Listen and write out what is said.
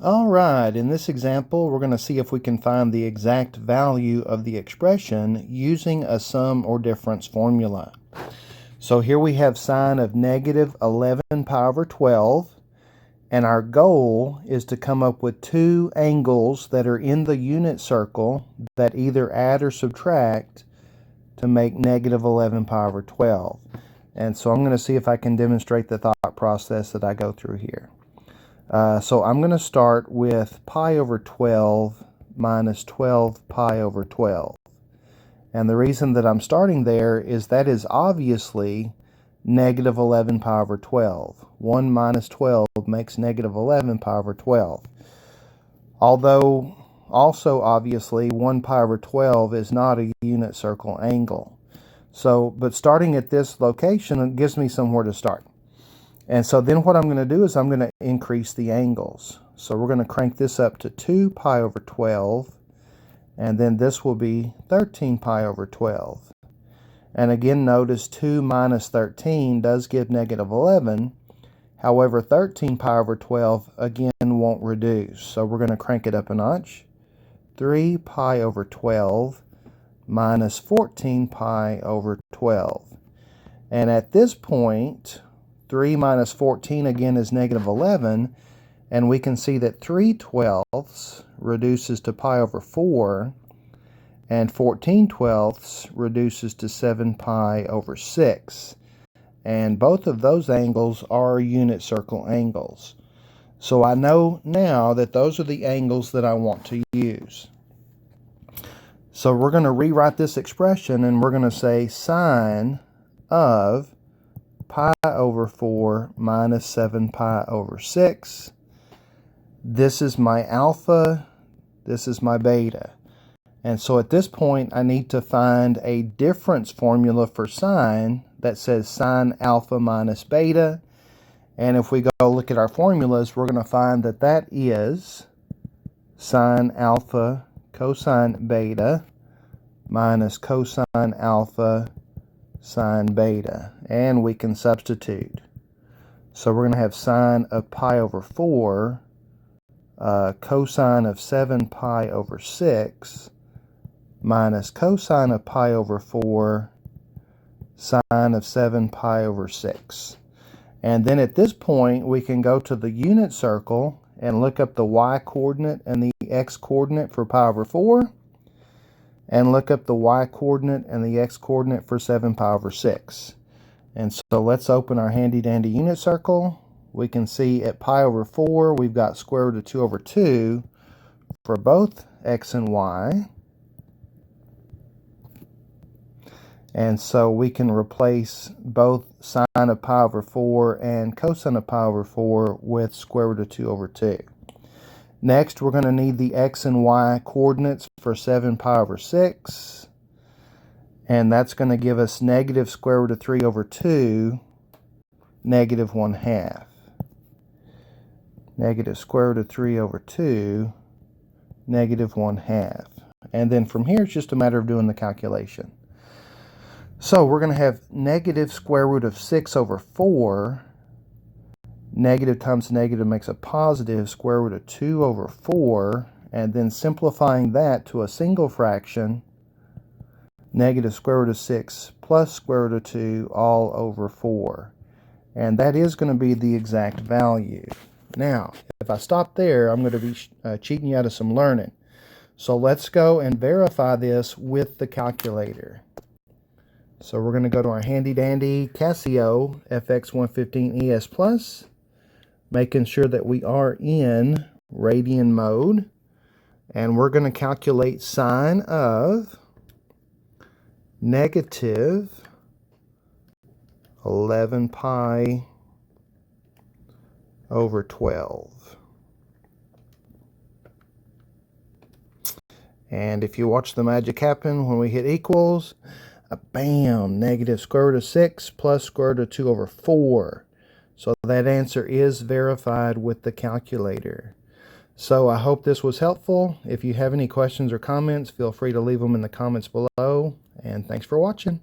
All right, in this example, we're going to see if we can find the exact value of the expression using a sum or difference formula. So here we have sine of negative 11 pi over 12, and our goal is to come up with two angles that are in the unit circle that either add or subtract to make negative 11 pi over 12. And so I'm going to see if I can demonstrate the thought process that I go through here. So I'm going to start with pi over 12 minus 12 pi over 12. And the reason that I'm starting there is that is obviously negative 11 pi over 12. 1 minus 12 makes negative 11 pi over 12. Although also obviously 1 pi over 12 is not a unit circle angle. But starting at this location, it gives me somewhere to start. And so then what I'm going to do is I'm going to increase the angles. So we're going to crank this up to 2 pi over 12, and then this will be 13 pi over 12. And again, notice 2 minus 13 does give negative 11. However, 13 pi over 12 again won't reduce. So we're going to crank it up a notch. 3 pi over 12 minus 14 pi over 12. And at this point, 3 minus 14 again is negative 11, and we can see that 3/12 reduces to pi over 4, and 14/12 reduces to 7 pi over 6. And both of those angles are unit circle angles. So I know now that those are the angles that I want to use. So we're going to rewrite this expression, and we're going to say sine of pi over 4 minus 7 pi over 6. This is my alpha, this is my beta. And so at this point, I need to find a difference formula for sine that says sine alpha minus beta. And if we go look at our formulas, we're going to find that that is sine alpha cosine beta minus cosine alpha sine beta, and we can substitute. So we're going to have sine of pi over 4, cosine of 7 pi over 6, minus cosine of pi over 4, sine of 7 pi over 6. And then at this point, we can go to the unit circle and look up the y-coordinate and the x-coordinate for pi over 4, and look up the y-coordinate and the x-coordinate for 7 pi over 6. And so let's open our handy-dandy unit circle. We can see at pi over 4, we've got square root of 2 over 2 for both x and y. And so we can replace both sine of pi over 4 and cosine of pi over 4 with square root of 2 over 2. Next, we're going to need the x and y coordinates for 7 pi over 6. And that's going to give us negative square root of 3 over 2, negative 1/2. Negative square root of 3 over 2, negative 1/2. And then from here, it's just a matter of doing the calculation. So we're going to have negative square root of 6 over 4. Negative times negative makes a positive square root of 2 over 4, and then simplifying that to a single fraction, negative square root of 6 plus square root of 2 all over 4. And that is going to be the exact value. Now, if I stop there, I'm going to be cheating you out of some learning. So let's go and verify this with the calculator. So we're going to go to our handy-dandy Casio FX115 ES Plus, making sure that we are in radian mode, and we're going to calculate sine of negative 11 pi over 12. And if you watch the magic happen when we hit equals, bam, negative square root of 6 plus square root of 2 over 4. So that answer is verified with the calculator. So I hope this was helpful. If you have any questions or comments, feel free to leave them in the comments below. And thanks for watching.